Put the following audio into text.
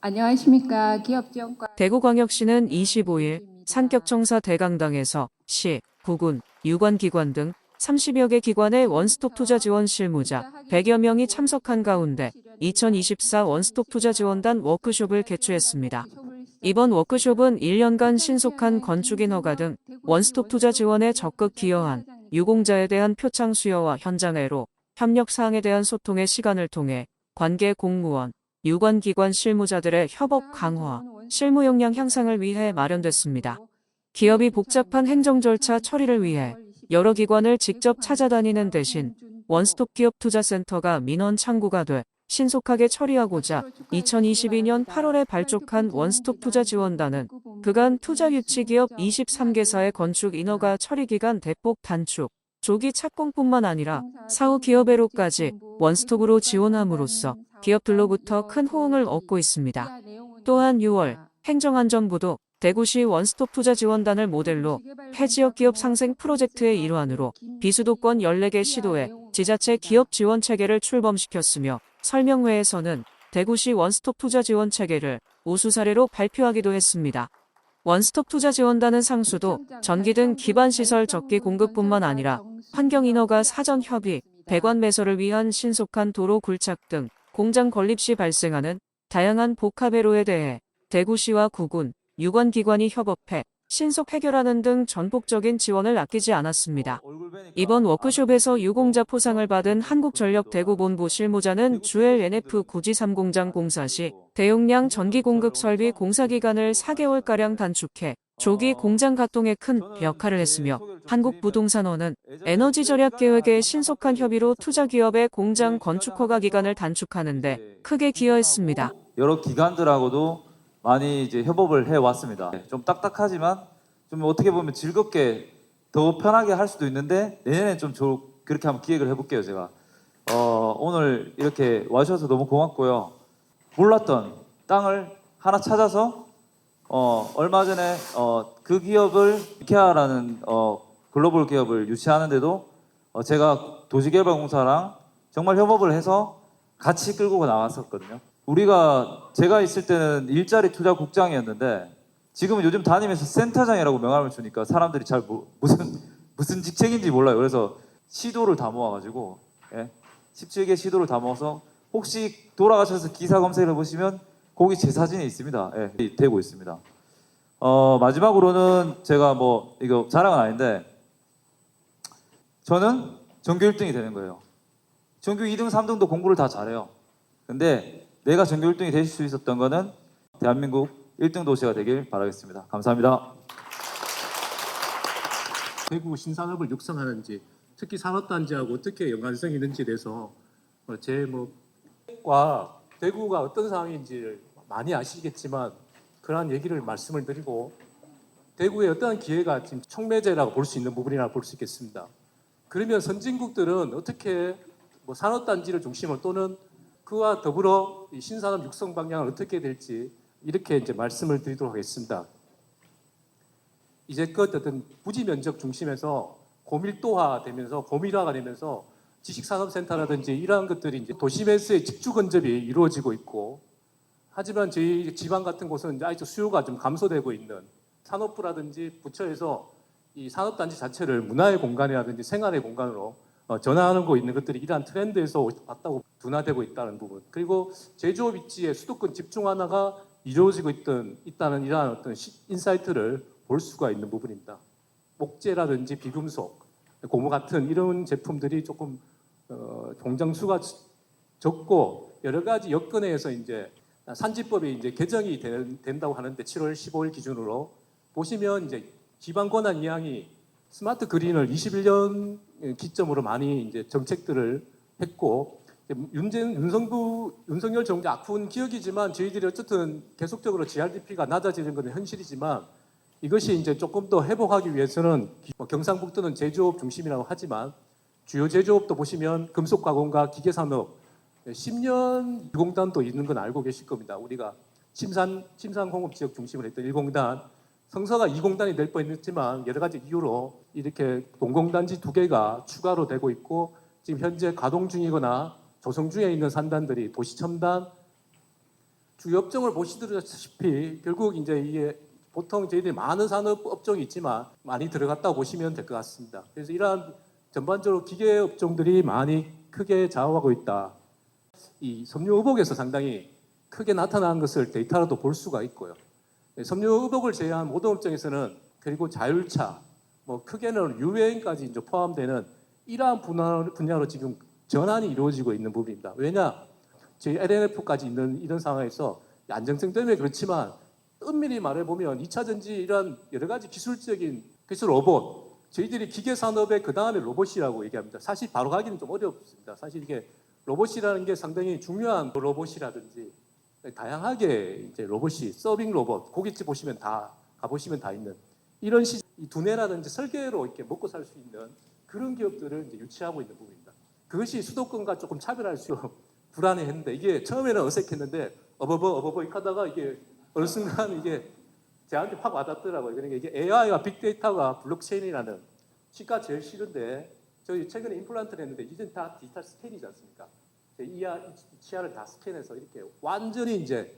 안녕하십니까. 기업지원과 대구광역시는 25일 산격청사 대강당에서 시, 구군, 유관기관 등 30여 개 기관의 원스톱 투자 지원 실무자 100여 명이 참석한 가운데 2024 원스톱 투자 지원단 워크숍을 개최했습니다. 이번 워크숍은 1년간 신속한 건축인 허가 등 원스톱 투자 지원에 적극 기여한 유공자에 대한 표창 수여와 현장애로 협력 사항에 대한 소통의 시간을 통해 관계 공무원, 유관기관 실무자들의 협업 강화, 실무 역량 향상을 위해 마련됐습니다. 기업이 복잡한 행정 절차 처리를 위해 여러 기관을 직접 찾아다니는 대신 원스톱 기업 투자센터가 민원 창구가 돼 신속하게 처리하고자 2022년 8월에 발족한 원스톱 투자 지원단은 그간 투자 유치 기업 23개사의 건축 인허가 처리 기간 대폭 단축, 조기 착공뿐만 아니라 사후 기업애로까지 원스톱으로 지원함으로써 기업들로부터 큰 호응을 얻고 있습니다. 또한 6월 행정안전부도 대구시 원스톱 투자 지원단을 모델로 폐지역 기업 상생 프로젝트의 일환으로 비수도권 14개 시도에 지자체 기업 지원 체계를 출범시켰으며 설명회에서는 대구시 원스톱 투자 지원 체계를 우수 사례로 발표하기도 했습니다. 원스톱 투자 지원단은 상수도, 전기 등 기반시설 적기 공급뿐만 아니라 환경인허가 사전 협의, 배관 매설을 위한 신속한 도로 굴착 등 공장 건립 시 발생하는 다양한 복합애로에 대해 대구시와 구군, 유관기관이 협업해 신속 해결하는 등 전폭적인 지원을 아끼지 않았습니다. 이번 워크숍에서 유공자 포상을 받은 한국전력 대구본부 실무자는 주엘 NF 구지3 공장 공사 시 대용량 전기 공급 설비 공사 기간을 4개월가량 단축해 조기 공장 가동에 큰 역할을 했으며 한국부동산원은 에너지 절약 계획의 신속한 협의로 투자기업의 공장 건축 허가 기간을 단축하는 데 크게 기여했습니다. 여러 기관들하고도 많이 이제 협업을 해 왔습니다. 좀 딱딱하지만 좀 어떻게 보면 즐겁게 더 편하게 할 수도 있는데 내년에 좀 그렇게 한번 기획을 해볼게요. 제가 오늘 이렇게 와주셔서 너무 고맙고요. 몰랐던 땅을 하나 찾아서 얼마 전에 그 기업을 이케아라는 글로벌 기업을 유치하는데도 제가 도시개발공사랑 정말 협업을 해서 같이 끌고 나왔었거든요. 제가 있을 때는 일자리 투자 국장이었는데 지금은 요즘 다니면서 센터장이라고 명함을 주니까 사람들이 잘 무슨 직책인지 몰라요. 그래서 시도를 다 모아가지고 17개 시도를 다 모아서 혹시 돌아가셔서 기사 검색을 해보시면 거기 제 사진이 있습니다. 되고 있습니다. 마지막으로는 제가 뭐 이거 자랑은 아닌데 저는 전교 1등이 되는 거예요. 전교 2등, 3등도 공부를 다 잘해요. 근데 내가 전교 1등이 되실 수 있었던 거는 대한민국 1등 도시가 되길 바라겠습니다. 감사합니다. 대구 신산업을 육성하는지, 특히 산업단지하고 어떻게 연관성이 있는지에 대해서 과 대구가 어떤 상황인지 많이 아시겠지만 그러한 얘기를 말씀을 드리고 대구의 어떠한 기회가 지금 촉매제라고 볼 수 있는 부분이라고 볼 수 있겠습니다. 그러면 선진국들은 어떻게 산업단지를 중심으로 또는 그와 더불어 이 신산업 육성 방향을 어떻게 될지 이렇게 이제 말씀을 드리도록 하겠습니다. 이제껏 어떤 부지 면적 중심에서 고밀도화 되면서 고밀화가 되면서 지식산업센터라든지 이러한 것들이 이제 도심에서의 직주 건접이 이루어지고 있고, 하지만 저희 지방 같은 곳은 이제 아직도 수요가 좀 감소되고 있는 산업부라든지 부처에서 이 산업단지 자체를 문화의 공간이라든지 생활의 공간으로 전환하고 있는 것들이 이러한 트렌드에서 왔다고 둔화되고 있다는 부분, 그리고 제조업 입지의 수도권 집중 완화가 이루어지고 있다는 이러한 어떤 인사이트를 볼 수가 있는 부분입니다. 목재라든지 비금속, 고무 같은 이런 제품들이 조금 공장 수가 적고 여러 가지 여건에 의해서 이제 산지법이 이제 개정이 된다고 하는데 7월 15일 기준으로 보시면 이제 지방 권한 이양이 스마트 그린을 21년 기점으로 많이 이제 정책들을 했고, 윤석열 정부 아픈 기억이지만 저희들이 어쨌든 계속적으로 GRDP가 낮아지는 것은 현실이지만 이것이 이제 조금 더 회복하기 위해서는 경상북도는 제조업 중심이라고 하지만 주요 제조업도 보시면 금속가공과 기계산업 10년 1공단도 있는 건 알고 계실 겁니다. 우리가 침산공업 지역 중심으로 했던 1공단, 성서가 2공단이 될 뻔했지만 여러 가지 이유로 이렇게 동공단지 2개가 추가로 되고 있고, 지금 현재 가동 중이거나 조성 중에 있는 산단들이 도시첨단, 주요 업종을 보시다시피 결국 이제 이게 보통 저희들이 많은 산업 업종이 있지만 많이 들어갔다고 보시면 될 것 같습니다. 그래서 이러한 전반적으로 기계 업종들이 많이 크게 좌우하고 있다. 이 섬유 의복에서 상당히 크게 나타나는 것을 데이터로도 볼 수가 있고요. 섬유 의복을 제외한 모든 업종에서는 그리고 자율차, 뭐 크게는 유해인까지 이제 포함되는 이러한 분야로 지금 전환이 이루어지고 있는 부분입니다. 왜냐? 저희 LNF까지 있는 이런 상황에서 안정성 때문에 그렇지만 엄밀히 말해보면 2차 전지 이런 여러 가지 기술적인 기술 로봇, 저희들이 기계 산업의 그 다음에 로봇이라고 얘기합니다. 사실 바로 가기는 좀 어렵습니다. 사실 이게 로봇이라는 게 상당히 중요한 로봇이라든지 다양하게 이제 로봇이 서빙 로봇, 고깃집 보시면 다 가보시면 다 있는 이런 이 두뇌라든지 설계로 이렇게 먹고 살 수 있는 그런 기업들을 이제 유치하고 있는 부분입니다. 그것이 수도권과 조금 차별할 수 불안해했는데 이게 처음에는 어색했는데 어버버 이렇게 하다가 이게 어느 순간 이게 저한테 확 와닿더라고요. 그러니까 이게 AI와 빅데이터가 블록체인이라는 치과 제일 싫은데 저희 최근에 임플란트를 했는데 이젠 다 디지털 스캔이지 않습니까? 이 치아를 다 스캔해서 이렇게 완전히 이제